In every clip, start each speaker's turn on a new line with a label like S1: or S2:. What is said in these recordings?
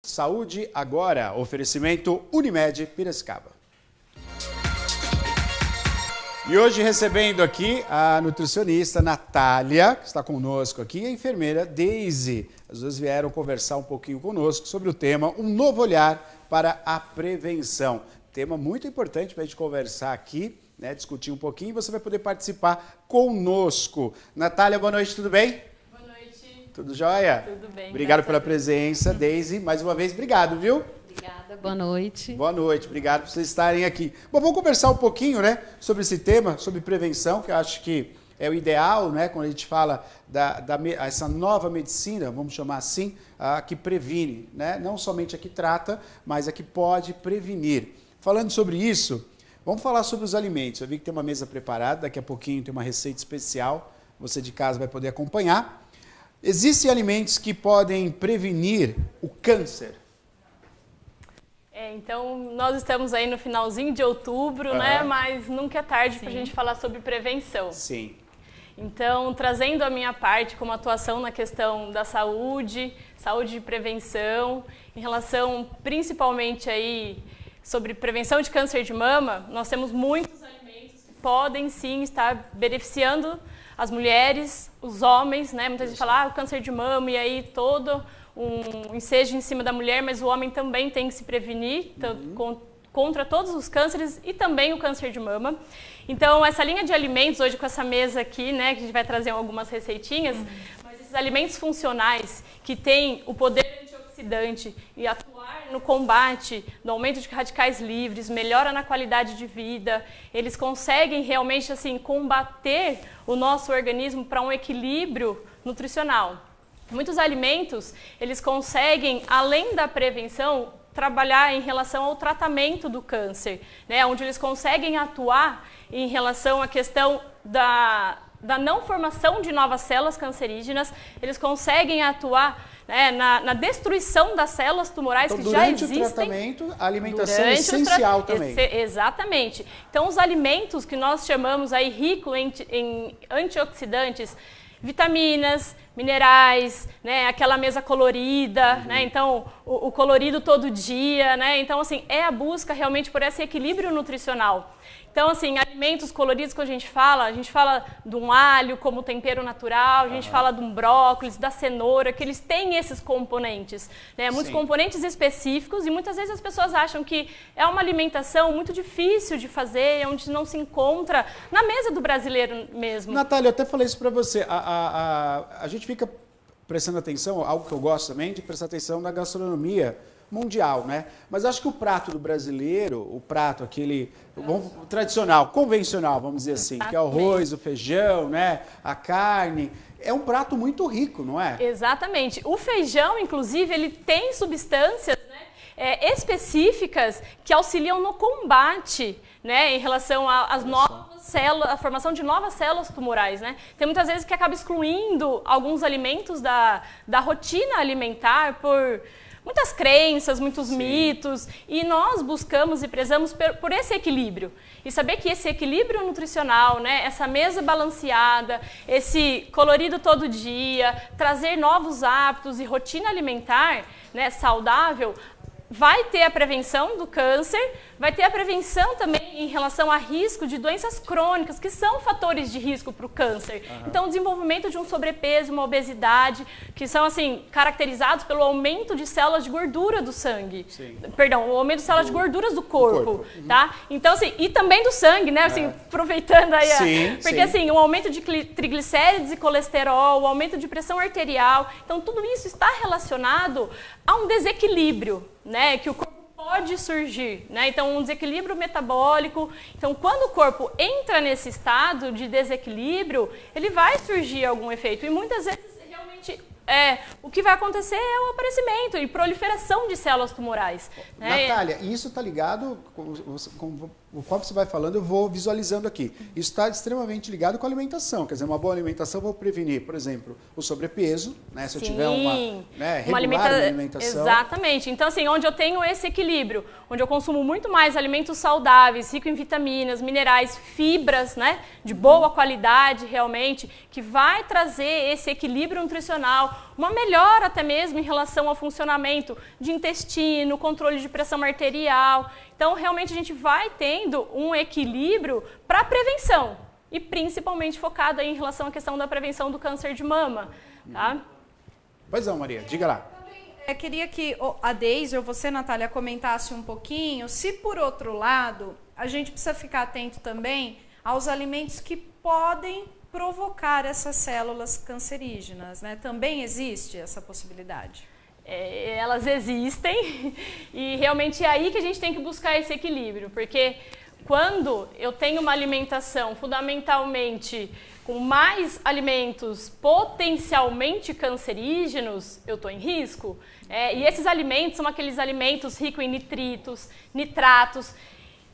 S1: Saúde agora, oferecimento Unimed Piracicaba. E hoje recebendo aqui a nutricionista Natália, que está conosco aqui, e a enfermeira Deise. As duas vieram conversar um pouquinho conosco sobre o tema Um Novo Olhar para a Prevenção. Tema muito importante para a gente conversar aqui, né, discutir um pouquinho, e você vai poder participar conosco. Natália, boa noite, tudo bem? Tudo jóia?
S2: Tudo bem.
S1: Obrigado pela presença, Deise. Mais uma vez, obrigado, viu?
S2: Obrigada, boa noite.
S1: Boa noite, obrigado por vocês estarem aqui. Bom, vamos conversar um pouquinho, né, sobre esse tema, sobre prevenção, que eu acho que é o ideal, né, quando a gente fala essa nova medicina, vamos chamar assim, a que previne, né? Não somente a que trata, mas a que pode prevenir. Falando sobre isso, vamos falar sobre os alimentos. Eu vi que tem uma mesa preparada, daqui a pouquinho tem uma receita especial, você de casa vai poder acompanhar. Existem alimentos que podem prevenir o câncer?
S2: Então, nós estamos aí no finalzinho de outubro, né? Mas nunca é tarde para a gente falar sobre prevenção.
S1: Sim.
S2: Então, trazendo a minha parte como atuação na questão da saúde de prevenção, em relação principalmente aí sobre prevenção de câncer de mama, nós temos muitos alimentos que podem sim estar beneficiando as mulheres, os homens, né? Muita gente fala, o câncer de mama, e aí todo um ensejo em cima da mulher, mas o homem também tem que se prevenir contra todos os cânceres e também o câncer de mama. Então, essa linha de alimentos, hoje com essa mesa aqui, né, que a gente vai trazer algumas receitinhas, mas esses alimentos funcionais que têm o poder antioxidante e atuar no combate, no aumento de radicais livres, melhora na qualidade de vida, eles conseguem realmente assim combater o nosso organismo para um equilíbrio nutricional. Muitos alimentos, eles conseguem, além da prevenção, trabalhar em relação ao tratamento do câncer, né, onde eles conseguem atuar em relação à questão da não formação de novas células cancerígenas, eles conseguem atuar, né, na destruição das células tumorais
S1: então,
S2: que já existem.
S1: Durante o tratamento, a alimentação é essencial também.
S2: Exatamente. Então, os alimentos que nós chamamos aí rico em antioxidantes, vitaminas, minerais, né, aquela mesa colorida, né, então o colorido todo dia, né, então assim, é a busca realmente por esse equilíbrio nutricional. Então, assim, alimentos coloridos que a gente fala de um alho como tempero natural, a gente fala de um brócolis, da cenoura, que eles têm esses componentes, né? Muitos componentes específicos, e muitas vezes as pessoas acham que é uma alimentação muito difícil de fazer, onde não se encontra na mesa do brasileiro mesmo.
S1: Natália, eu até falei isso para você, a gente fica prestando atenção, algo que eu gosto também, de prestar atenção na gastronomia mundial, né? Mas acho que o prato do brasileiro, o prato aquele tradicional, convencional, vamos dizer assim, que é o arroz, o feijão, né? A carne, é um prato muito rico, não é?
S2: Exatamente. O feijão, inclusive, ele tem substâncias, né, específicas que auxiliam no combate, né, em relação às novas células, a formação de novas células tumorais, né? Tem muitas vezes que acaba excluindo alguns alimentos da rotina alimentar por muitas crenças, muitos mitos, e nós buscamos e prezamos por esse equilíbrio. E saber que esse equilíbrio nutricional, né, essa mesa balanceada, esse colorido todo dia, trazer novos hábitos e rotina alimentar, né, saudável, vai ter a prevenção do câncer, vai ter a prevenção também em relação a risco de doenças crônicas, que são fatores de risco para o câncer. Então, o desenvolvimento de um sobrepeso, uma obesidade, que são assim caracterizados pelo aumento de células de gordura do sangue. Perdão, o aumento de células de gorduras do corpo. Tá? Então, assim, e também do sangue, né? Assim, aproveitando aí, porque assim, o aumento de triglicérides e colesterol, o aumento de pressão arterial, então tudo isso está relacionado a um desequilíbrio, né, que o corpo pode surgir, né? Então, um desequilíbrio metabólico. Então, quando o corpo entra nesse estado de desequilíbrio, ele vai surgir algum efeito. E muitas vezes, realmente, o que vai acontecer é o aparecimento e proliferação de células tumorais.
S1: Natália, isso está ligado, como conforme você vai falando, eu vou visualizando aqui. Isso está extremamente ligado com a alimentação. Quer dizer, uma boa alimentação vai prevenir, por exemplo, o sobrepeso, né? Se eu tiver uma alimentação.
S2: Exatamente. Então, assim, onde eu tenho esse equilíbrio, onde eu consumo muito mais alimentos saudáveis, ricos em vitaminas, minerais, fibras, né? De boa qualidade, realmente, que vai trazer esse equilíbrio nutricional, uma melhora até mesmo em relação ao funcionamento de intestino, controle de pressão arterial. Então, realmente, a gente vai tendo um equilíbrio para a prevenção e principalmente focado aí em relação à questão da prevenção do câncer de mama. Tá?
S1: Pois não, Maria, diga lá.
S3: Eu queria que a Deise ou você, Natália, comentasse um pouquinho se, por outro lado, a gente precisa ficar atento também aos alimentos que podem provocar essas células cancerígenas, né? Também existe essa possibilidade?
S2: Elas existem e realmente é aí que a gente tem que buscar esse equilíbrio, porque quando eu tenho uma alimentação fundamentalmente com mais alimentos potencialmente cancerígenos, eu estou em risco. E esses alimentos são aqueles alimentos ricos em nitritos, nitratos,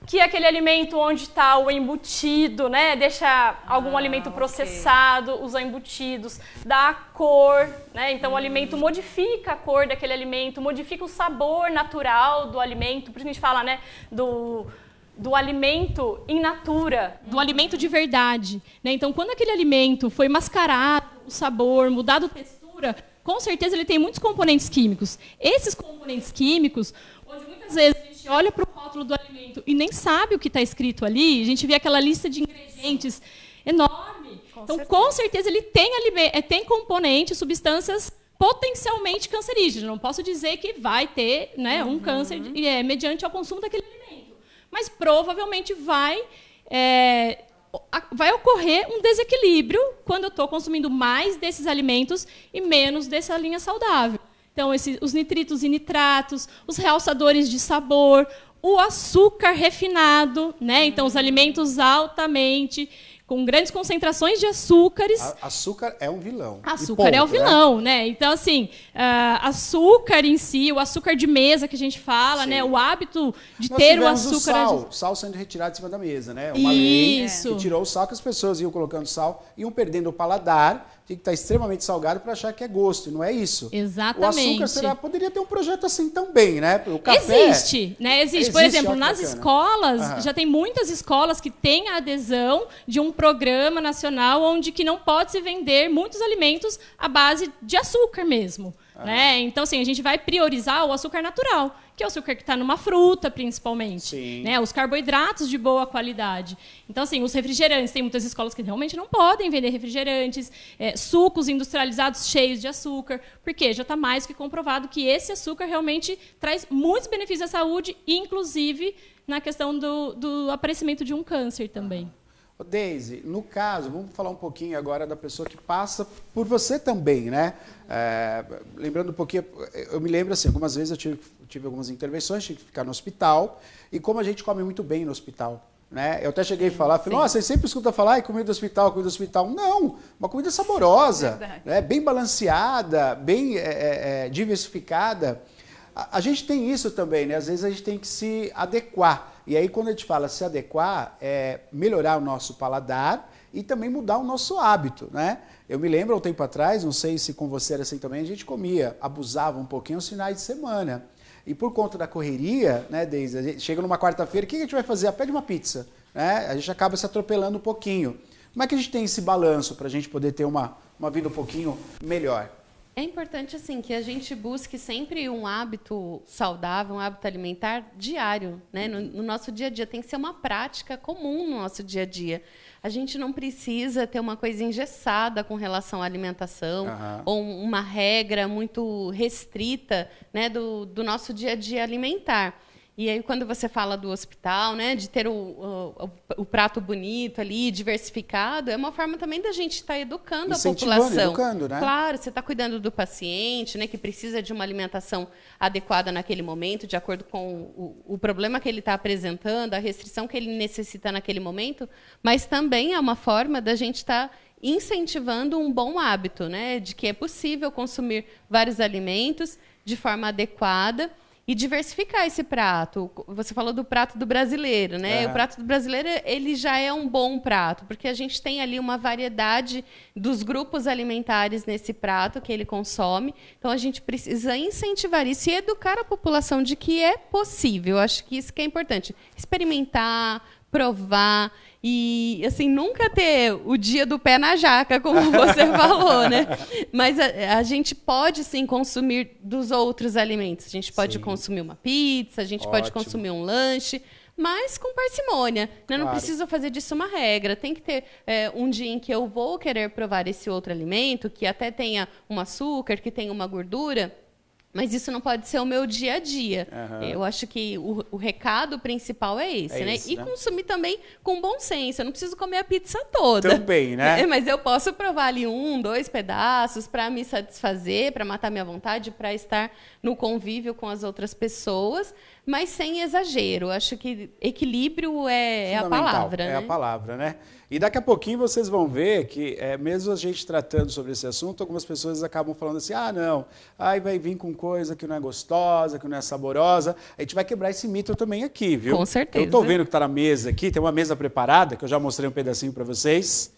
S2: que é aquele alimento onde está o embutido, né? Deixa algum alimento processado, os embutidos, dá a cor, né? Então o alimento modifica a cor daquele alimento, modifica o sabor natural do alimento, por isso a gente fala, né, do alimento in natura, do alimento de verdade, né? Então quando aquele alimento foi mascarado, o sabor, mudado a textura, com certeza ele tem muitos componentes químicos. Esses componentes químicos, onde muitas vezes a gente olha para o rótulo do alimento e nem sabe o que está escrito ali, a gente vê aquela lista de ingredientes enorme. Com certeza ele tem componentes, substâncias potencialmente cancerígenas. Não posso dizer que vai ter, né, um câncer mediante ao consumo daquele alimento. Mas provavelmente vai ocorrer um desequilíbrio quando eu estou consumindo mais desses alimentos e menos dessa linha saudável. Então, os nitritos e nitratos, os realçadores de sabor, o açúcar refinado, né? Então, os alimentos altamente, com grandes concentrações de açúcares.
S1: Açúcar é um vilão.
S2: Açúcar é o vilão, né? Então, assim, açúcar em si, o açúcar de mesa que a gente fala, né? O hábito de ter o açúcar...
S1: O sal sendo retirado de cima da mesa, né? Uma lei que tirou o sal, que as pessoas iam colocando sal, iam perdendo o paladar, tem que estar extremamente salgado para achar que é gosto, e não é isso.
S2: Exatamente.
S1: O açúcar poderia ter um projeto assim também, né? O café...
S2: Existe, né? Existe. Por exemplo, nas escolas, já tem muitas escolas que têm a adesão de um programa nacional onde que não pode se vender muitos alimentos à base de açúcar mesmo. Né? Então, assim, a gente vai priorizar o açúcar natural, que é o açúcar que está numa fruta, principalmente. Né? Os carboidratos de boa qualidade. Então, assim, os refrigerantes, tem muitas escolas que realmente não podem vender refrigerantes, sucos industrializados cheios de açúcar, porque já está mais que comprovado que esse açúcar realmente traz muitos benefícios à saúde, inclusive na questão do aparecimento de um câncer também.
S1: Deise, no caso, vamos falar um pouquinho agora da pessoa que passa por você também, né? Lembrando um pouquinho, eu me lembro assim, algumas vezes eu tive algumas intervenções, tive que ficar no hospital, e como a gente come muito bem no hospital, né? Eu até cheguei a falar, falei, nossa, você sempre escuta falar, comida do hospital, comida do hospital. Não, uma comida saborosa, né? Bem balanceada, bem diversificada. A gente tem isso também, né? Às vezes a gente tem que se adequar. E aí, quando a gente fala se adequar, é melhorar o nosso paladar e também mudar o nosso hábito, né? Eu me lembro, há um tempo atrás, não sei se com você era assim também, a gente abusava um pouquinho aos finais de semana. E por conta da correria, né, Deise, a gente chega numa quarta-feira, o que a gente vai fazer? Pede uma pizza, né? A gente acaba se atropelando um pouquinho. Como é que a gente tem esse balanço para a gente poder ter uma vida um pouquinho melhor?
S4: É importante, assim, que a gente busque sempre um hábito saudável, um hábito alimentar diário, né? No nosso dia a dia. Tem que ser uma prática comum no nosso dia a dia. A gente não precisa ter uma coisa engessada com relação à alimentação ou uma regra muito restrita, né, do nosso dia a dia alimentar. E aí, quando você fala do hospital, né, de ter o prato bonito ali, diversificado, é uma forma também da gente estar educando a população.
S1: Educando, né?
S4: Claro, você está cuidando do paciente, né, que precisa de uma alimentação adequada naquele momento, de acordo com o problema que ele está apresentando, a restrição que ele necessita naquele momento, mas também é uma forma da gente estar incentivando um bom hábito, né, de que é possível consumir vários alimentos de forma adequada e diversificar esse prato. Você falou do prato do brasileiro, né? O prato do brasileiro, ele já é um bom prato, porque a gente tem ali uma variedade dos grupos alimentares nesse prato que ele consome. Então, a gente precisa incentivar isso e educar a população de que é possível. Eu acho que isso que é importante. Experimentar, provar e, assim, nunca ter o dia do pé na jaca, como você falou, né? Mas a gente pode, sim, consumir dos outros alimentos. A gente pode consumir uma pizza, a gente pode consumir um lanche, mas com parcimônia. Né? Não precisa fazer disso uma regra. Tem que ter um dia em que eu vou querer provar esse outro alimento, que até tenha um açúcar, que tenha uma gordura, mas isso não pode ser o meu dia a dia. Eu acho que o recado principal é esse, né? E consumir também com bom senso. Eu não preciso comer a pizza toda.
S1: Também, né?
S4: Mas eu posso provar ali 1, 2 pedaços para me satisfazer, para matar minha vontade, para estar no convívio com as outras pessoas, mas sem exagero. Eu acho que equilíbrio é a palavra.
S1: É
S4: né?
S1: a palavra, né? E daqui a pouquinho vocês vão ver que, mesmo a gente tratando sobre esse assunto, algumas pessoas acabam falando assim, não, aí vai vir com coisa que não é gostosa, que não é saborosa. A gente vai quebrar esse mito também aqui, viu?
S4: Com certeza.
S1: Eu tô vendo que tá na mesa aqui, tem uma mesa preparada, que eu já mostrei um pedacinho para vocês,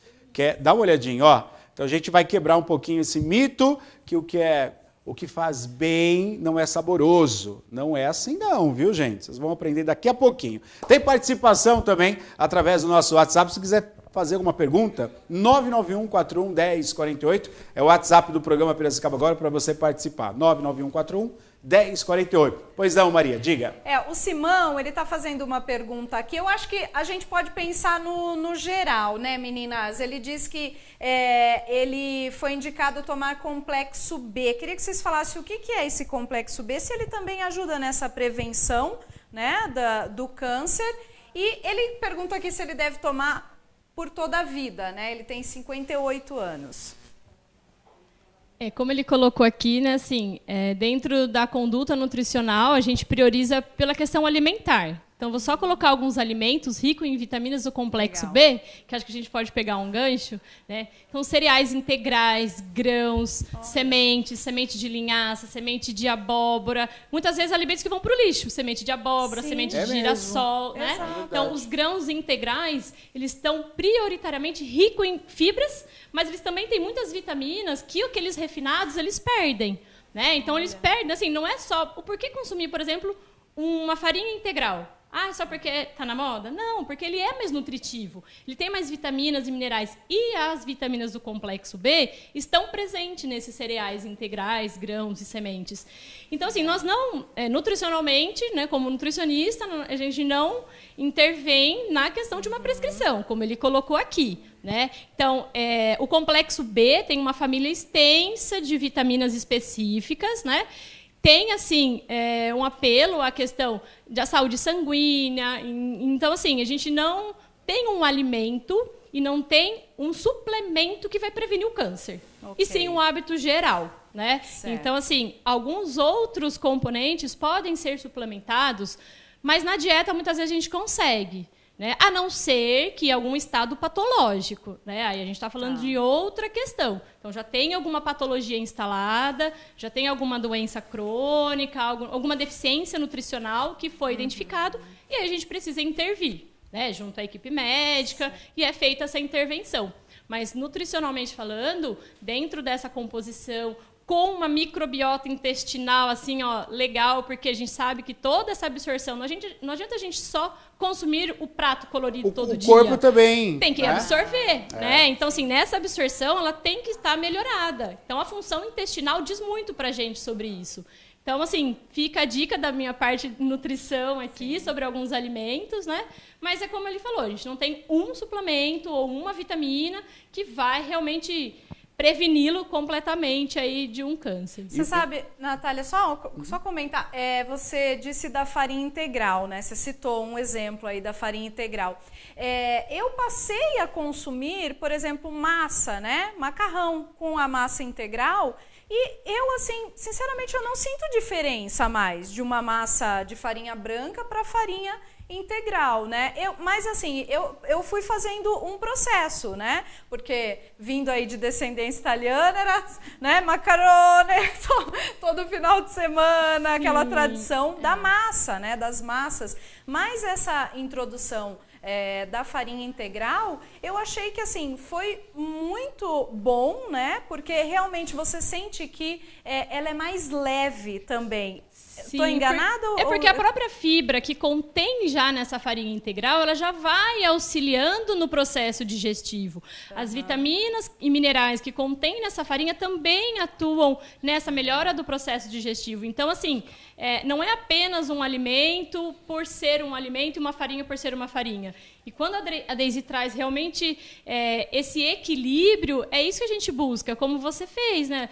S1: dá uma olhadinha, ó. Então a gente vai quebrar um pouquinho esse mito, que o que faz bem não é saboroso. Não é assim não, viu, gente? Vocês vão aprender daqui a pouquinho. Tem participação também através do nosso WhatsApp. Se quiser fazer alguma pergunta, 991411048 é o WhatsApp do programa Piracicaba Agora para você participar. 991411048. Pois não, Maria, diga.
S3: O Simão, ele está fazendo uma pergunta aqui. Eu acho que a gente pode pensar no geral, né, meninas? Ele diz que ele foi indicado a tomar complexo B. Queria que vocês falassem o que é esse complexo B, se ele também ajuda nessa prevenção, né, do câncer. E ele pergunta aqui se ele deve tomar por toda a vida, né? Ele tem 58 anos.
S2: Como ele colocou aqui, né, assim, dentro da conduta nutricional, a gente prioriza pela questão alimentar. Então, vou só colocar alguns alimentos ricos em vitaminas do complexo B, que acho que a gente pode pegar um gancho, né? Então, cereais integrais, grãos, semente de linhaça, semente de abóbora. Muitas vezes, alimentos que vão para o lixo. Semente de abóbora, semente de girassol, né? Então, os grãos integrais, eles estão prioritariamente ricos em fibras, mas eles também têm muitas vitaminas que aqueles refinados, eles perdem, né? Então, eles perdem, assim, não é só... O porquê consumir, por exemplo, uma farinha integral? Só porque está na moda? Não, porque ele é mais nutritivo. Ele tem mais vitaminas e minerais. E as vitaminas do complexo B estão presentes nesses cereais integrais, grãos e sementes. Então, assim, nós não, nutricionalmente, né, como nutricionista, a gente não intervém na questão de uma prescrição, como ele colocou aqui. Né? Então, o complexo B tem uma família extensa de vitaminas específicas, né? Tem, assim, um apelo à questão da saúde sanguínea. Então, assim, a gente não tem um alimento e não tem um suplemento que vai prevenir o câncer. E sim um hábito geral, né? Então, assim, alguns outros componentes podem ser suplementados, mas na dieta muitas vezes a gente consegue. Né? A não ser que algum estado patológico, né? Aí a gente está falando de outra questão. Então, já tem alguma patologia instalada, já tem alguma doença crônica, alguma deficiência nutricional que foi identificado, e aí a gente precisa intervir, né? Junto à equipe médica, e é feita essa intervenção. Mas, nutricionalmente falando, dentro dessa composição, com uma microbiota intestinal assim, legal, porque a gente sabe que toda essa absorção, não adianta a gente só consumir o prato colorido todo dia.
S1: O corpo também
S2: tem que absorver, né? Então, assim, nessa absorção, ela tem que estar melhorada. Então, a função intestinal diz muito pra gente sobre isso. Então, assim, fica a dica da minha parte de nutrição aqui sobre alguns alimentos, né? Mas é como ele falou, a gente não tem um suplemento ou uma vitamina que vai realmente preveni-lo completamente aí de um câncer.
S3: Você sabe, Natália, só comentar, você disse da farinha integral, né? Você citou um exemplo aí da farinha integral. Eu passei a consumir, por exemplo, massa, né? Macarrão com a massa integral, E eu, assim, sinceramente, eu não sinto diferença mais de uma massa de farinha branca para farinha integral, né? Mas assim, eu fui fazendo um processo, né? Porque vindo aí de descendência italiana, era, né, macarone, todo final de semana, sim, aquela tradição da massa, né? Das massas. Mas essa introdução da farinha integral, eu achei que assim foi muito bom, né? Porque realmente você sente que ela é mais leve também. Estou enganada?
S2: Porque a própria fibra que contém já nessa farinha integral, ela já vai auxiliando no processo digestivo. As vitaminas e minerais que contém nessa farinha também atuam nessa melhora do processo digestivo. Então, assim, não é apenas um alimento por ser um alimento e uma farinha por ser uma farinha. E quando a Daisy traz realmente esse equilíbrio, é isso que a gente busca, como você fez, né?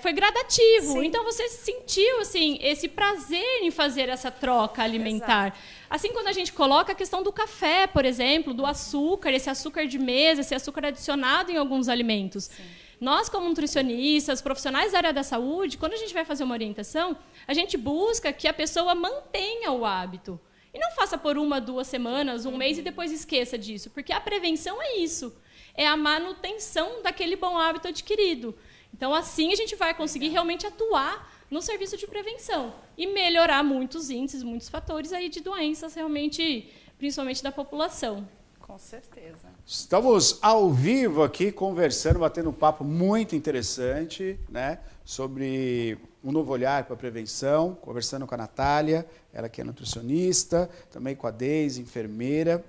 S2: Foi gradativo. Sim. Então, você sentiu assim, esse prazer em fazer essa troca alimentar. Exato. Assim, quando a gente coloca a questão do café, por exemplo, do açúcar, esse açúcar de mesa, esse açúcar adicionado em alguns alimentos. Sim. Nós, como nutricionistas, profissionais da área da saúde, quando a gente vai fazer uma orientação, a gente busca que a pessoa mantenha o hábito. E não faça por 1, 2 semanas, um mês e depois esqueça disso. Porque a prevenção é isso. É a manutenção daquele bom hábito adquirido. Então, assim, a gente vai conseguir realmente atuar no serviço de prevenção e melhorar muitos índices, muitos fatores aí de doenças, realmente, principalmente da população.
S3: Com certeza.
S1: Estamos ao vivo aqui, conversando, batendo um papo muito interessante, né, sobre um novo olhar para a prevenção, conversando com a Natália, ela que é nutricionista, também com a Daisy, enfermeira.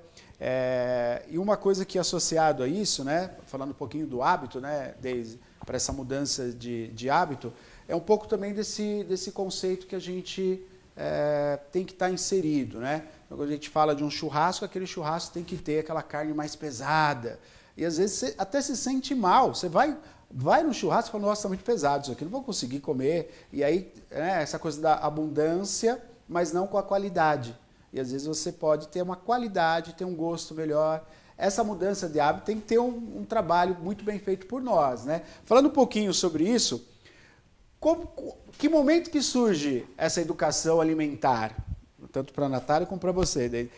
S1: E uma coisa que é associado a isso, né, falando um pouquinho do hábito, né, Daisy, para essa mudança de hábito, é um pouco também desse conceito que a gente tem que estar inserido, né? Então, quando a gente fala de um churrasco, aquele churrasco tem que ter aquela carne mais pesada. E às vezes você até se sente mal. Você vai no churrasco e fala, nossa, está muito pesado isso aqui, não vou conseguir comer. E aí, essa coisa da abundância, mas não com a qualidade. E às vezes você pode ter uma qualidade, ter um gosto melhor. Essa mudança de hábito tem que ter um trabalho muito bem feito por nós, né? Falando um pouquinho sobre isso, que momento que surge essa educação alimentar? Tanto para a Natália como para você.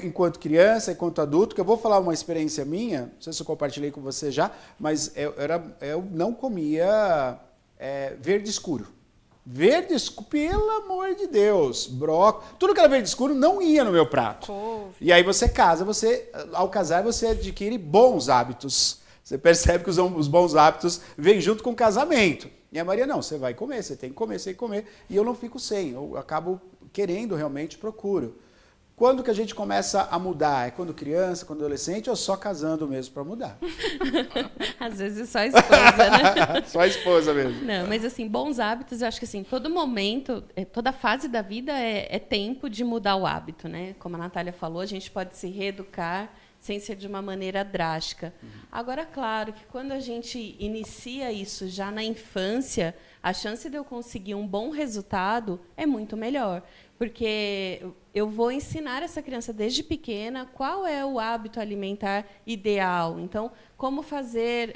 S1: Enquanto criança, enquanto adulto, que eu vou falar uma experiência minha, não sei se eu compartilhei com você já, mas eu não comia verde escuro. Verde escuro, pelo amor de Deus, brócolis, tudo que era verde escuro não ia no meu prato. E aí você casa, ao casar você adquire bons hábitos. Você percebe que os bons hábitos vêm junto com o casamento. E a Maria, não, você vai comer, você tem que comer, você tem que comer. E eu não fico sem, eu acabo querendo realmente, procuro. Quando que a gente começa a mudar? É quando criança, quando adolescente ou só casando mesmo para mudar?
S4: Às vezes só a esposa, né?
S1: Só a esposa mesmo.
S4: Não, mas assim, bons hábitos, eu acho que assim, todo momento, toda fase da vida é tempo de mudar o hábito, né? Como a Natália falou, a gente pode se reeducar sem ser de uma maneira drástica. Agora, claro que quando a gente inicia isso já na infância, a chance de eu conseguir um bom resultado é muito melhor. Porque eu vou ensinar essa criança desde pequena qual é o hábito alimentar ideal. Então, como fazer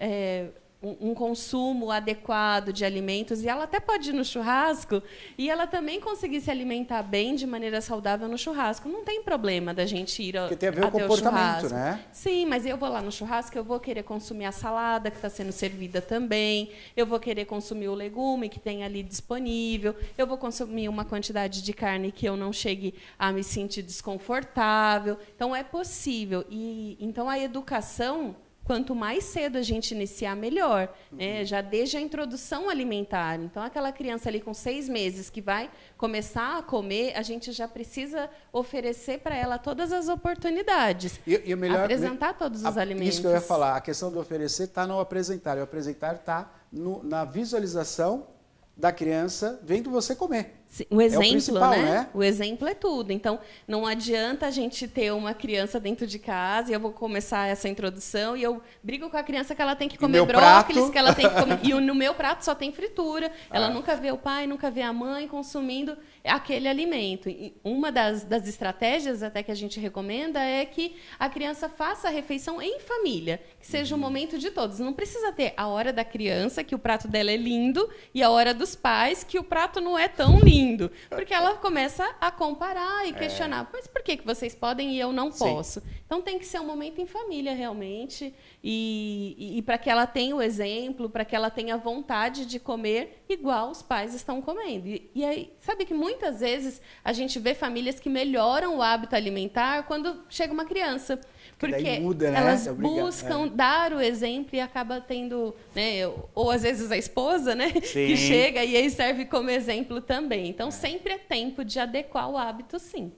S4: um consumo adequado de alimentos. E ela até pode ir no churrasco e ela também conseguir se alimentar bem de maneira saudável no churrasco. Não tem problema da gente ir
S1: porque tem a ver com o comportamento, né?
S4: Sim, mas eu vou lá no churrasco, eu vou querer consumir a salada que está sendo servida também, eu vou querer consumir o legume que tem ali disponível, eu vou consumir uma quantidade de carne que eu não chegue a me sentir desconfortável. Então, é possível. E então, a educação, quanto mais cedo a gente iniciar, melhor, né? Já desde a introdução alimentar. Então, aquela criança ali com 6 meses que vai começar a comer, a gente já precisa oferecer para ela todas as oportunidades.
S1: E melhor,
S4: apresentar todos os alimentos.
S1: Isso que eu ia falar, a questão do oferecer está no apresentar. E o apresentar está na visualização da criança vendo você comer.
S4: Sim, o exemplo,
S1: né?
S4: O exemplo é tudo. Então, não adianta a gente ter uma criança dentro de casa e eu vou começar essa introdução e eu brigo com a criança que ela tem que comer brócolis, que ela tem que comer... E no meu prato só tem fritura. Ela nunca vê o pai, nunca vê a mãe consumindo. aquele alimento. E uma das estratégias até que a gente recomenda é que a criança faça a refeição em família, que seja um momento de todos. Não precisa ter a hora da criança, que o prato dela é lindo, e a hora dos pais, que o prato não é tão lindo. Porque ela começa a comparar e questionar. Mas por que vocês podem e eu não posso? Então tem que ser um momento em família, realmente, e para que ela tenha o exemplo, para que ela tenha vontade de comer igual os pais estão comendo. E aí, sabe que muitas vezes a gente vê famílias que melhoram o hábito alimentar quando chega uma criança. Porque
S1: daí muda, né?
S4: elas buscam dar o exemplo e acaba tendo, né, ou às vezes a esposa, né, que chega e aí serve como exemplo também. Então, sempre é tempo de adequar o hábito, sim.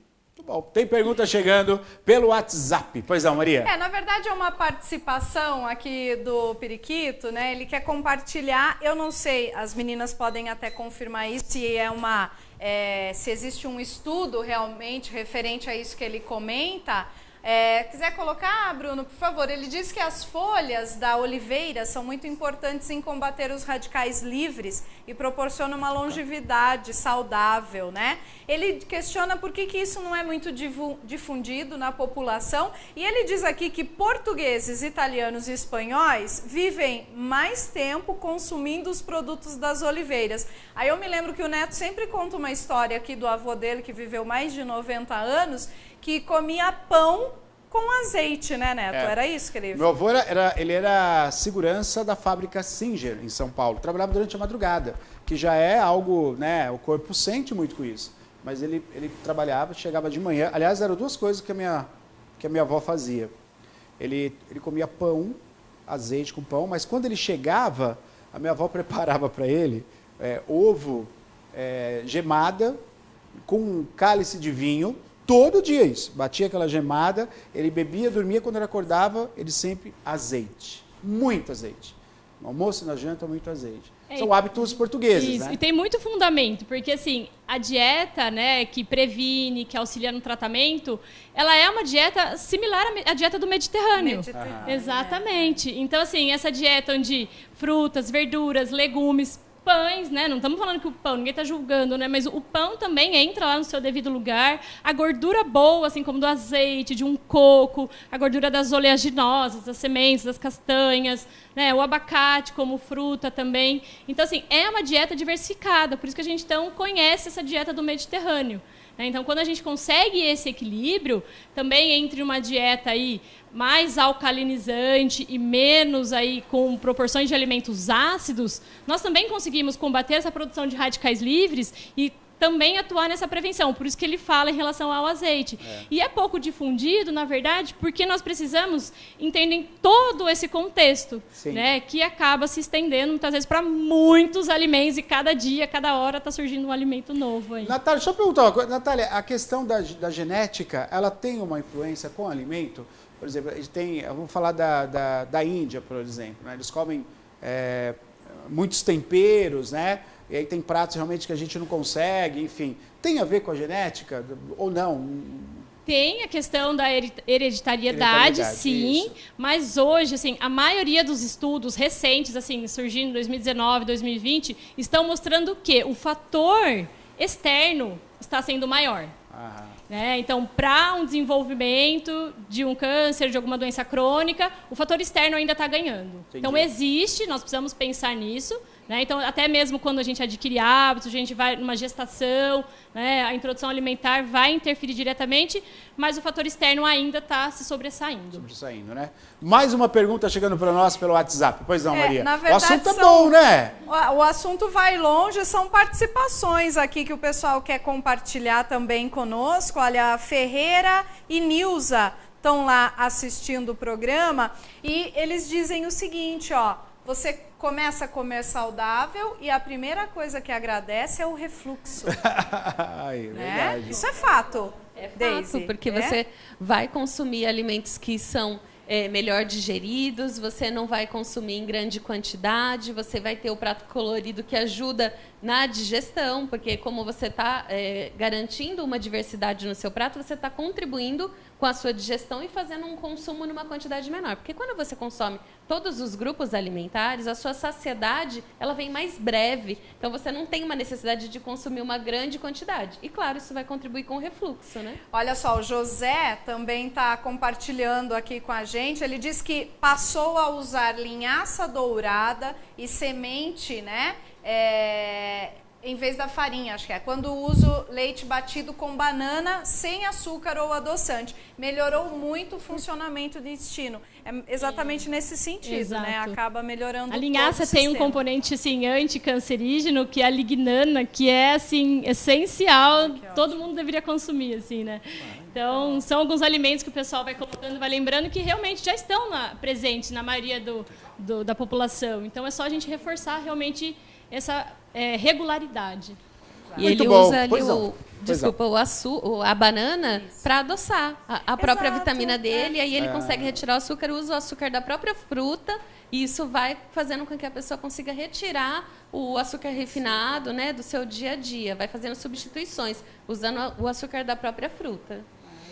S1: Bom, tem pergunta chegando pelo WhatsApp. Pois não, Maria?
S3: Na verdade é uma participação aqui do Periquito, né? Ele quer compartilhar, eu não sei, as meninas podem até confirmar isso, se existe um estudo realmente referente a isso que ele comenta. Quiser colocar, Bruno, por favor. Ele diz que as folhas da oliveira são muito importantes em combater os radicais livres e proporcionam uma longevidade saudável, né? Ele questiona por que isso não é muito difundido na população, e ele diz aqui que portugueses, italianos e espanhóis vivem mais tempo consumindo os produtos das oliveiras. Aí eu me lembro que o Neto sempre conta uma história aqui do avô dele, que viveu mais de 90 anos, que comia pão com azeite, né, Neto? Era isso que ele...
S1: Meu avô ele era segurança da fábrica Singer, em São Paulo. Trabalhava durante a madrugada, que já é algo, né, o corpo sente muito com isso. Mas ele trabalhava, chegava de manhã. Aliás, eram duas coisas que a minha avó fazia. Ele comia pão, azeite com pão, mas quando ele chegava, a minha avó preparava para ele ovo, gemada, com um cálice de vinho. Todo dia isso. Batia aquela gemada, ele bebia, dormia, quando ele acordava, ele sempre azeite. Muito azeite. No almoço e na janta, muito azeite. São hábitos portugueses,
S2: isso,
S1: né?
S2: E tem muito fundamento, porque assim, a dieta, né, que previne, que auxilia no tratamento, ela é uma dieta similar à dieta do Mediterrâneo. Exatamente. Então, assim, essa dieta onde frutas, verduras, legumes, pães, né? Não estamos falando que o pão, ninguém está julgando, né? Mas o pão também entra lá no seu devido lugar. A gordura boa, assim como do azeite, de um coco, a gordura das oleaginosas, das sementes, das castanhas, né? O abacate como fruta também. Então, assim, é uma dieta diversificada. Por isso que a gente, então, conhece essa dieta do Mediterrâneo. Então, quando a gente consegue esse equilíbrio, também entre uma dieta aí mais alcalinizante e menos aí com proporções de alimentos ácidos, nós também conseguimos combater essa produção de radicais livres e também atuar nessa prevenção. Por isso que ele fala em relação ao azeite. E é pouco difundido, na verdade, porque nós precisamos entender todo esse contexto, né, que acaba se estendendo, muitas vezes, para muitos alimentos, e cada dia, cada hora, está surgindo um alimento novo aí.
S1: Natália, deixa eu perguntar uma coisa. Natália, a questão da genética, ela tem uma influência com o alimento? Por exemplo, vamos falar da Índia, por exemplo, né? Eles comem muitos temperos, né? E aí tem pratos realmente que a gente não consegue, enfim. Tem a ver com a genética ou não?
S2: Tem a questão da hereditariedade, sim, isso. Mas hoje, assim, a maioria dos estudos recentes, assim, surgindo em 2019, 2020, estão mostrando que o fator externo está sendo maior. Então, para um desenvolvimento de um câncer, de alguma doença crônica, o fator externo ainda está ganhando. Entendi. Então, existe, nós precisamos pensar nisso. Né? Então, até mesmo quando a gente adquire hábitos, a gente vai numa gestação, né? A introdução alimentar vai interferir diretamente, mas o fator externo ainda está se sobressaindo.
S1: Né? Mais uma pergunta chegando para nós pelo WhatsApp. Pois não, Maria?
S3: Na verdade,
S1: o assunto é bom, né?
S3: O assunto vai longe, são participações aqui que o pessoal quer compartilhar também conosco. Olha, a Ferreira e Nilza estão lá assistindo o programa e eles dizem o seguinte, ó, você começa a comer saudável e a primeira coisa que agradece é o refluxo. Né? Isso é fato.
S4: É fato, porque você vai consumir alimentos que são melhor digeridos, você não vai consumir em grande quantidade, você vai ter o prato colorido que ajuda na digestão, porque como você está garantindo uma diversidade no seu prato, você está contribuindo com a sua digestão e fazendo um consumo numa quantidade menor. Porque quando você consome todos os grupos alimentares, a sua saciedade ela vem mais breve. Então, você não tem uma necessidade de consumir uma grande quantidade. E, claro, isso vai contribuir com o refluxo, né?
S3: Olha só, o José também está compartilhando aqui com a gente. Ele diz que passou a usar linhaça dourada e semente, né? Em vez da farinha, acho que é. Quando uso leite batido com banana sem açúcar ou adoçante. Melhorou muito o funcionamento do intestino. É exatamente nesse sentido, né? Acaba melhorando
S2: a linhaça
S3: todo o
S2: tem
S3: sistema.
S2: um componente assim, anticancerígeno, que é a lignana, que é assim, essencial, todo mundo deveria consumir, assim, né? Então, são alguns alimentos que o pessoal vai colocando, vai lembrando que realmente já estão presentes na maioria da população. Então, é só a gente reforçar realmente essa regularidade.
S4: E
S1: Muito
S4: ele
S1: bom.
S4: usa ali
S1: Pois não.
S4: a banana para adoçar a própria
S3: Exato,
S4: vitamina dele, aí ele consegue retirar o açúcar, usa o açúcar da própria fruta, e isso vai fazendo com que a pessoa consiga retirar o açúcar refinado, né, do seu dia a dia, vai fazendo substituições, usando o açúcar da própria fruta.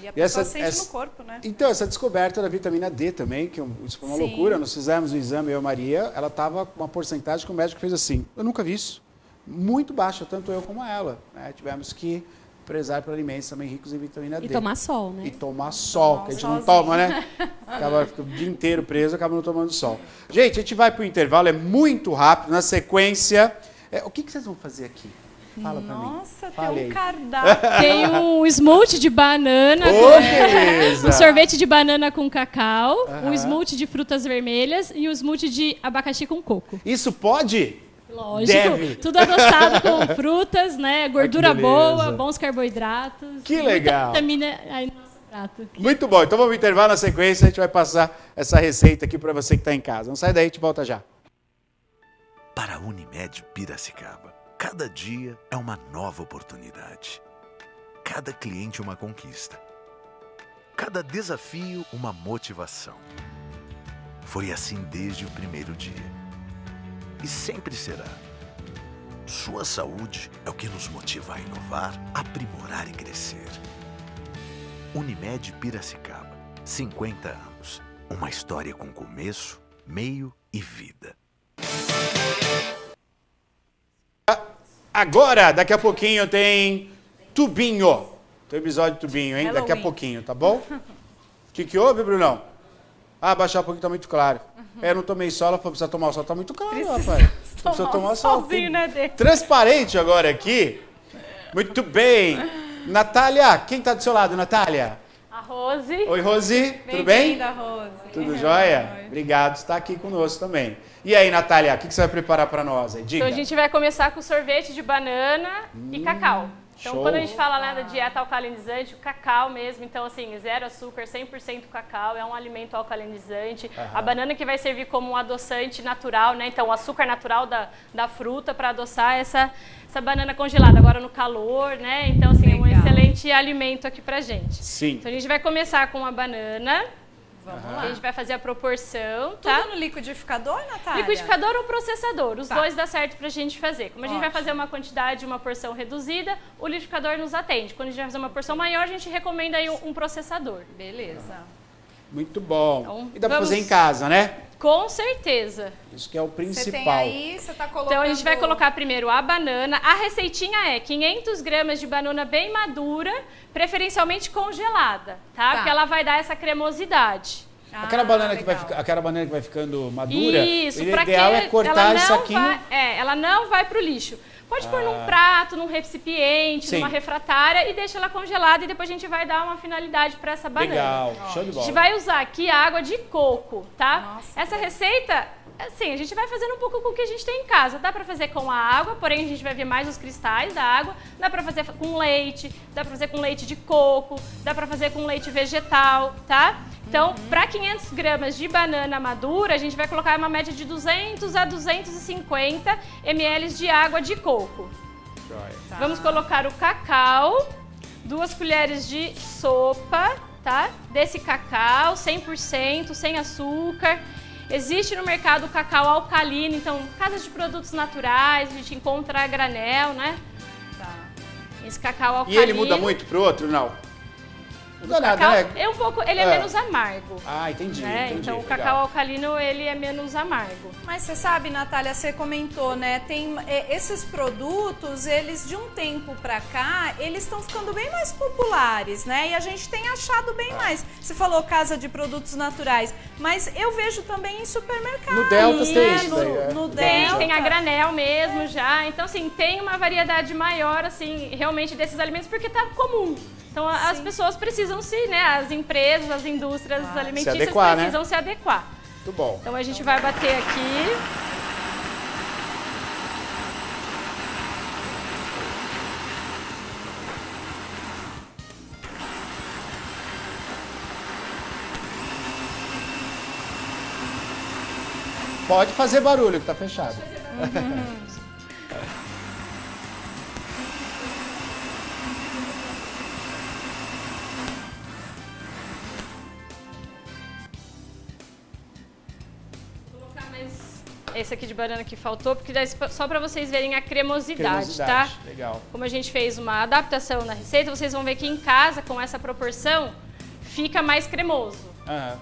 S3: E a pessoa sente no corpo, né?
S1: Então, essa descoberta da vitamina D também, que isso foi uma
S3: Sim.
S1: loucura, nós fizemos o exame, eu e a Maria, ela estava com uma porcentagem que o médico fez assim, eu nunca vi isso, muito baixa, tanto eu como ela. Né? Tivemos que prezar por alimentos também ricos em vitamina D.
S4: E tomar sol, né?
S1: E tomar sol, que a gente não
S3: solzinho.
S1: toma, né? Fica o dia inteiro preso, acaba não tomando sol. Gente, a gente vai para o intervalo, é muito rápido, na sequência. O que vocês vão fazer aqui? Fala para mim.
S3: Nossa,
S1: Fale
S3: tem
S1: aí.
S3: um cardápio.
S2: Tem um smoothie de banana,
S1: Ô, beleza!
S2: um sorvete de banana com cacau,
S1: Aham.
S2: um smoothie de frutas vermelhas e um smoothie de abacaxi com coco.
S1: Isso pode?
S2: Lógico,
S1: Deve.
S2: tudo adoçado com frutas, né? Gordura
S1: beleza.
S2: boa, bons carboidratos.
S1: Que
S2: muita
S1: legal.
S2: vitamina aí no nosso prato.
S1: Muito bom, então vamos ao intervalo, na sequência a gente vai passar essa receita aqui para você que está em casa. Não sai daí, a gente volta já.
S5: Para a Unimed Piracicaba, cada dia é uma nova oportunidade. Cada cliente uma conquista. Cada desafio uma motivação. Foi assim desde o primeiro dia. E sempre será. Sua saúde é o que nos motiva a inovar, aprimorar e crescer. Unimed Piracicaba, 50 anos. Uma história com começo, meio e vida.
S1: Agora, daqui a pouquinho tem Tubinho. Tem episódio de Tubinho, hein? Daqui a
S3: Halloween.
S1: pouquinho, tá bom? O que houve, Brunão? Baixar um pouquinho, tá muito claro. Eu não tomei sol, ela falou, precisa tomar o sol, tá muito claro, rapaz. Precisa tomar o sol.
S3: solzinho, né, Dê?
S1: Transparente agora aqui. Muito bem. Natália, quem tá do seu lado, Natália?
S2: A Rose.
S1: Oi, Rosi, tudo bem?
S3: Bem-vinda, Rose.
S1: Tudo jóia? Obrigado por estar aqui conosco também. E aí, Natália, o que você vai preparar para nós aí? Diga.
S2: Então a gente vai começar com sorvete de banana e cacau. Então,
S1: show.
S2: quando a gente fala, né, da dieta alcalinizante, o cacau mesmo, então assim, zero açúcar, 100% cacau, é um alimento alcalinizante. A banana que vai servir como um adoçante natural, né? Então, o açúcar natural da fruta para adoçar essa banana congelada agora no calor, né? Então, assim, é um
S3: Legal.
S2: excelente alimento aqui pra gente.
S1: Sim.
S2: Então, a gente vai começar com a banana,
S3: Vamos
S2: que a
S3: lá.
S2: gente vai fazer a proporção, tá?
S3: Tudo no liquidificador, Natália?
S2: Liquidificador ou processador, os
S3: Tá.
S2: dois dá certo pra gente fazer. Como a gente vai
S3: Ótimo.
S2: fazer uma quantidade, uma porção reduzida, o liquidificador nos atende. Quando a gente vai fazer uma porção maior, a gente recomenda aí um processador.
S3: Beleza.
S1: Muito bom.
S2: Então,
S1: E dá para
S2: vamos-
S1: fazer em casa, né?
S2: Com certeza.
S1: Isso que é o
S3: Você
S1: principal.
S3: tem aí, você tá colocando...
S2: Então a gente vai colocar primeiro a banana. A receitinha é 500 gramas de banana bem madura, preferencialmente congelada, tá?
S3: Tá.
S2: Porque ela vai dar essa cremosidade.
S1: Aquela banana que vai
S3: legal.
S1: aquela banana que vai ficando madura,
S2: Isso,
S1: o
S2: pra
S1: ideal
S2: que
S1: é cortar
S2: ela
S1: isso
S2: não
S1: aqui.
S2: ela não vai pro lixo. Pode pôr num prato, num recipiente,
S1: Sim.
S2: numa refratária e deixa ela congelada e depois a gente vai dar uma finalidade para essa banana.
S1: Legal, show de
S2: A
S1: bola.
S2: gente vai usar aqui água de coco, tá?
S3: Nossa,
S2: Essa receita, assim, a gente vai fazendo um pouco com o que a gente tem em casa. Dá pra fazer com a água, porém a gente vai ver mais os cristais da água. Dá pra fazer com leite, dá pra fazer com leite de coco, dá pra fazer com leite vegetal, tá? Então, para 500 gramas de banana madura, a gente vai colocar uma média de 200 a 250 ml de água de coco.
S1: Joia.
S3: Tá.
S2: Vamos colocar o cacau, 2 colheres de sopa, tá? Desse cacau, 100%, sem açúcar. Existe no mercado o cacau alcalino, então, casas de produtos naturais, a gente encontra a granel, né?
S3: Tá.
S2: Esse cacau
S1: E
S2: alcalino.
S1: ele muda muito pro outro, não?
S2: O
S1: Não dá nada,
S2: cacau
S1: né?
S2: é um pouco, ele é menos amargo.
S1: Ah, entendi,
S2: Né?
S1: entendi.
S2: Então o
S1: Legal.
S2: cacau alcalino ele é menos amargo.
S3: Mas você sabe, Natália, você comentou, né? Tem esses produtos, eles de um tempo pra cá, eles estão ficando bem mais populares, né? E a gente tem achado bem mais. Você falou casa de produtos naturais, mas eu vejo também em supermercados.
S1: No Delta tem isso
S3: no,
S1: daí, é.
S3: no
S2: Tem,
S3: Delta.
S2: tem a granel mesmo já. Então, assim, tem uma variedade maior, assim, realmente desses alimentos, porque tá comum. Então, as pessoas precisam né? As empresas, as indústrias alimentícias
S1: Se adequar,
S2: precisam
S1: né?
S2: se adequar.
S1: Muito bom.
S2: Então, a gente vai bater aqui.
S1: Pode fazer barulho, que tá fechado.
S2: Vou colocar mais esse aqui de banana que faltou, porque daí só para vocês verem a cremosidade, tá?
S1: Legal.
S2: Como a gente fez uma adaptação na receita, vocês vão ver que em casa, com essa proporção, fica mais cremoso.
S1: Aham.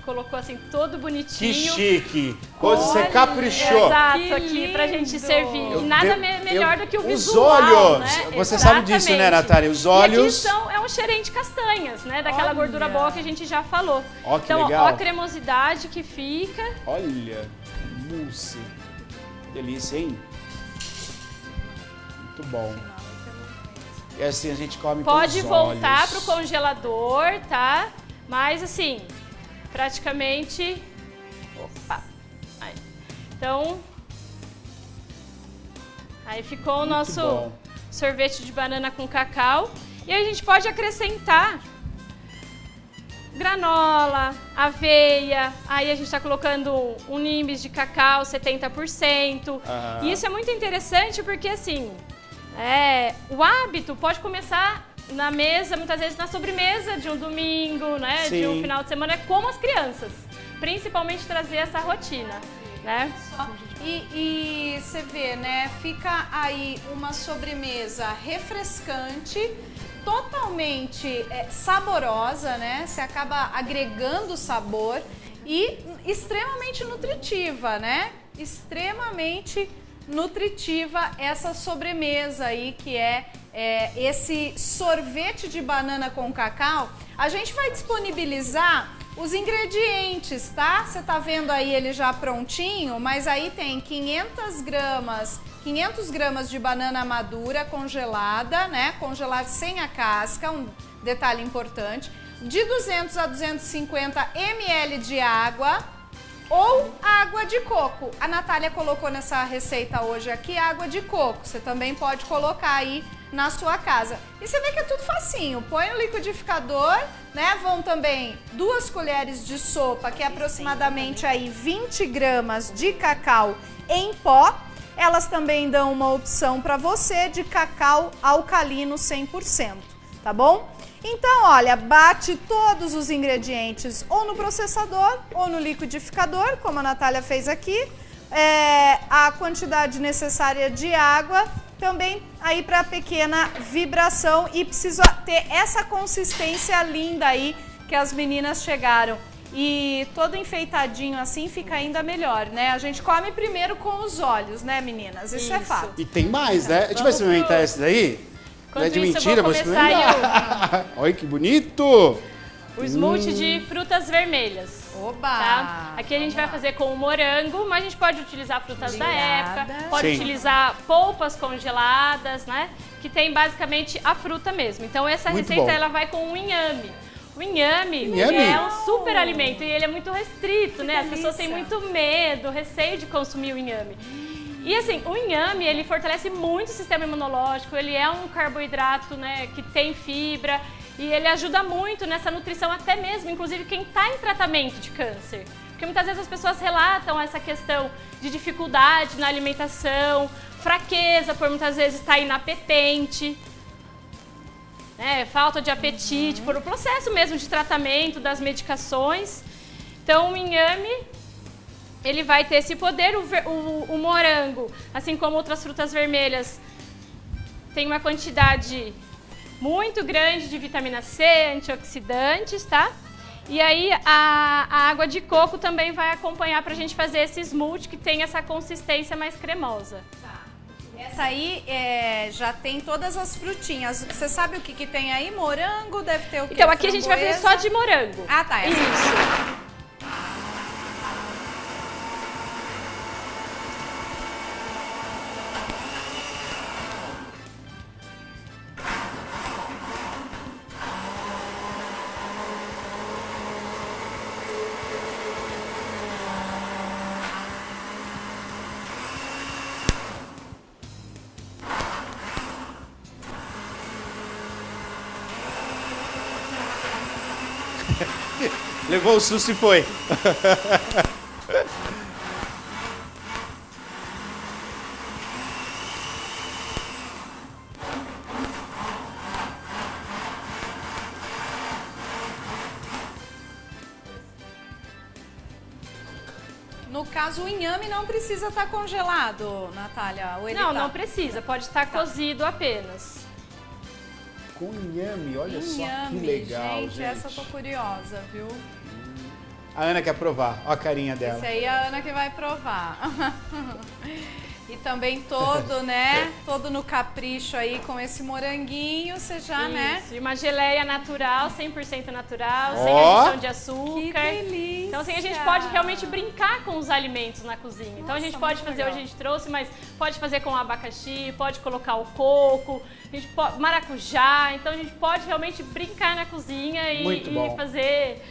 S2: Colocou assim todo bonitinho.
S1: Que chique. Coisa, você caprichou.
S2: Exato,
S3: Que
S2: aqui pra gente
S3: lindo.
S2: servir.
S1: Eu
S2: E nada
S1: dei-
S2: melhor
S1: eu-
S2: do que o
S1: os
S2: visual,
S1: olhos.
S2: né?
S1: Você sabe disso, né,
S2: Exatamente.
S1: Natália? Os olhos.
S2: E aqui é um cheirente de castanhas, né? Daquela
S3: Olha.
S2: gordura boa que a gente já falou.
S1: Ó, que
S2: então,
S1: legal.
S2: ó a cremosidade que fica.
S1: Olha, mousse. Delícia, hein? Muito bom. E assim a gente come
S2: Pode
S1: com os
S2: voltar
S1: olhos.
S2: pro congelador, tá? Mas assim, praticamente... Opa! Aí. Então... Aí ficou o
S1: Muito
S2: nosso
S1: bom.
S2: sorvete de banana com cacau. E aí a gente pode acrescentar granola, aveia, aí a gente está colocando um nimbus de cacau 70%.
S1: Aham.
S2: E isso é muito interessante porque, assim, o hábito pode começar na mesa, muitas vezes na sobremesa de um domingo, né, de um
S1: Sim.
S2: final de semana, como as crianças. Principalmente trazer essa rotina, né?
S3: E você vê, né? Fica aí uma sobremesa refrescante, totalmente saborosa, né? Você acaba agregando sabor e extremamente nutritiva, né? Extremamente nutritiva essa sobremesa aí que é esse sorvete de banana com cacau. A gente vai disponibilizar os ingredientes, tá? Você tá vendo aí ele já prontinho, mas aí tem 500 gramas de banana madura congelada, né? Congelada sem a casca, um detalhe importante. De 200 a 250 ml de água ou água de coco. A Natália colocou nessa receita hoje aqui água de coco. Você também pode colocar aí na sua casa. E você vê que é tudo facinho. Põe no liquidificador, né? Vão também 2 colheres de sopa, que é aproximadamente aí 20 gramas de cacau em pó. Elas também dão uma opção para você de cacau alcalino 100%, tá bom? Então, olha, bate todos os ingredientes ou no processador ou no liquidificador, como a Natália fez aqui. A quantidade necessária de água também aí para pequena vibração e precisa ter essa consistência linda aí que as meninas chegaram. E todo enfeitadinho assim fica ainda melhor, né? A gente come primeiro com os olhos, né, meninas? Isso é
S2: Isso.
S3: fato.
S1: E tem mais, né? A gente vai experimentar esse daí? Não é
S2: Enquanto
S1: de
S2: isso,
S1: mentira,
S2: eu vou começar aí
S1: experimentar. Olha que bonito!
S2: o smoothie de frutas vermelhas.
S3: Oba!
S2: Tá? Aqui a gente vai fazer com o morango, mas a gente pode utilizar frutas da
S3: Obrigada.
S2: época, pode
S1: Sim.
S2: utilizar polpas congeladas, né? Que tem basicamente a fruta mesmo. Então essa
S1: Muito
S2: receita
S1: bom.
S2: ela vai com o inhame. O inhame
S1: Inhame?
S2: é um super alimento e ele é muito restrito, né? As
S3: delícia.
S2: pessoas têm muito medo, receio de consumir o inhame. E assim, o inhame, ele fortalece muito o sistema imunológico, ele é um carboidrato, né, que tem fibra e ele ajuda muito nessa nutrição, até mesmo, inclusive, quem está em tratamento de câncer. Porque muitas vezes as pessoas relatam essa questão de dificuldade na alimentação, fraqueza por muitas vezes estar inapetente. né, falta de apetite, por o processo mesmo de tratamento das medicações. Então o inhame, ele vai ter esse poder. O morango, assim como outras frutas vermelhas, tem uma quantidade muito grande de vitamina C, antioxidantes, tá? E aí a água de coco também vai acompanhar pra gente fazer esse smoothie que tem essa consistência mais cremosa.
S3: Essa aí já tem todas as frutinhas. Você sabe o que tem aí? Morango, deve ter o quê?
S2: Então aqui a gente vai fazer só de morango.
S3: Ah, tá. Essa
S2: Isso.
S1: Levou o susto e foi.
S3: No caso, o inhame não precisa estar congelado, Natália? Ou ele
S2: Não,
S3: tá?
S2: não precisa. Pode estar cozido apenas.
S1: Com inhame, olha só que
S3: Inhame,
S1: legal,
S3: gente. Essa eu tô curiosa, viu?
S1: A Ana quer provar, ó a carinha dela.
S3: Esse aí é a Ana que vai provar. E também todo, né? Todo no capricho aí com esse moranguinho, você já, né?
S2: Isso, e uma geleia natural, 100% natural, sem
S1: Ó.
S2: adição de açúcar.
S3: Que delícia!
S2: Então, assim, a gente pode realmente brincar com os alimentos na cozinha. Então, a gente
S3: Nossa,
S2: pode
S3: muito
S2: fazer,
S3: legal.
S2: hoje a gente trouxe, mas pode fazer com abacaxi, pode colocar o coco, a gente pode, maracujá. Então, a gente pode realmente brincar na cozinha e fazer,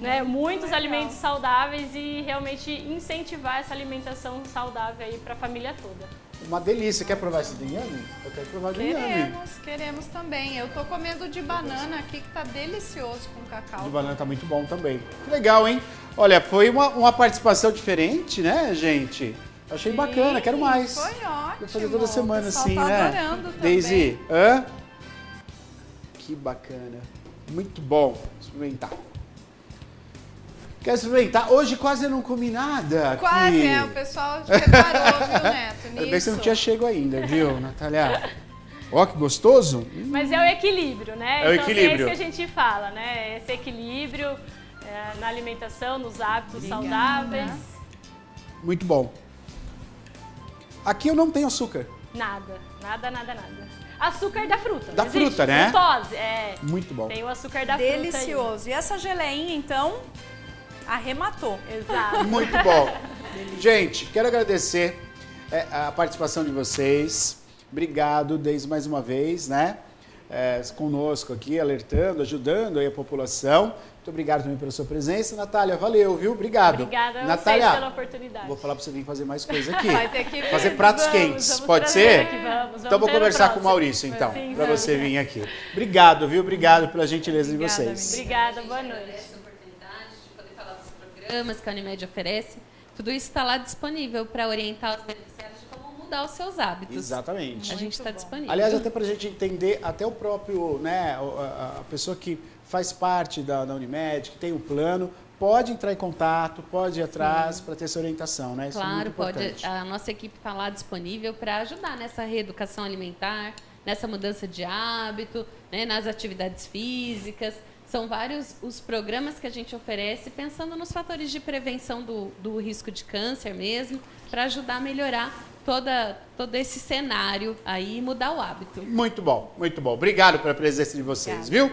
S2: né, muitos alimentos saudáveis e realmente incentivar essa alimentação saudável aí para a família toda.
S1: Uma delícia. Quer provar esse do inhame? Eu quero provar do inhame.
S3: Queremos também. Eu tô comendo de banana aqui que tá delicioso com cacau.
S1: O banana tá muito bom também. Que legal, hein? Olha, foi uma participação diferente, né, gente? Achei bacana, quero mais.
S3: Foi ótimo.
S1: Vou fazer toda semana
S3: O pessoal
S1: assim,
S3: tá
S1: né?
S3: adorando também.
S1: Daisy, hã? Que bacana. Muito bom. Vou experimentar. Quer experimentar? Hoje quase eu não comi nada aqui.
S3: Quase, o pessoal preparou, viu, Neto?
S1: Ainda bem que você não tinha chego ainda, viu, Natália? Ó, que gostoso.
S2: Mas é o equilíbrio, né?
S1: É o
S2: então,
S1: equilíbrio.
S2: Assim, é isso que a gente fala, né? Esse equilíbrio na alimentação, nos hábitos saudáveis.
S1: Muito bom. Aqui eu não tenho açúcar.
S2: Nada. Açúcar da fruta.
S1: Da
S2: existe.
S1: fruta, né?
S2: Frutose,
S1: Muito bom.
S2: Tem o açúcar da fruta aí.
S3: Delicioso. E essa geleinha, então, arrematou.
S2: Exato.
S1: Muito bom. Gente, quero agradecer a participação de vocês. Obrigado, Deise, mais uma vez, né? Conosco aqui, alertando, ajudando aí a população. Muito obrigado também pela sua presença. Natália, valeu, viu? Obrigado.
S2: Obrigada a
S1: Natália,
S2: vocês pela oportunidade.
S1: vou falar para você vir fazer mais coisa aqui.
S3: Vai ter que vir.
S1: Fazer pratos quentes,
S2: Vamos
S1: pode
S2: trazer
S1: ser?
S2: aqui, vamos
S1: Então vou
S2: ter no
S1: conversar com o
S2: próximo.
S1: Maurício, então,
S2: Sim,
S1: para
S2: vamos.
S1: você vir aqui. Obrigado, viu? Obrigado pela gentileza de vocês.
S2: Obrigada, boa noite.
S4: Essa oportunidade de poder falar dos programas que a Unimed oferece. Tudo isso está lá disponível para orientar os beneficiários de como mudar os seus hábitos.
S1: Exatamente.
S4: A gente está disponível.
S1: Aliás, até para a gente entender, até o próprio, né, a pessoa que faz parte da Unimed, que tem o plano, pode entrar em contato, pode ir atrás para ter essa orientação, né? Isso é
S4: Claro,
S1: muito importante.
S4: pode. A nossa equipe está lá disponível para ajudar nessa reeducação alimentar, nessa mudança de hábito, né, nas atividades físicas. São vários os programas que a gente oferece pensando nos fatores de prevenção do risco de câncer mesmo, para ajudar a melhorar todo esse cenário aí e mudar o hábito.
S1: Muito bom, muito bom. Obrigado pela presença de vocês, viu?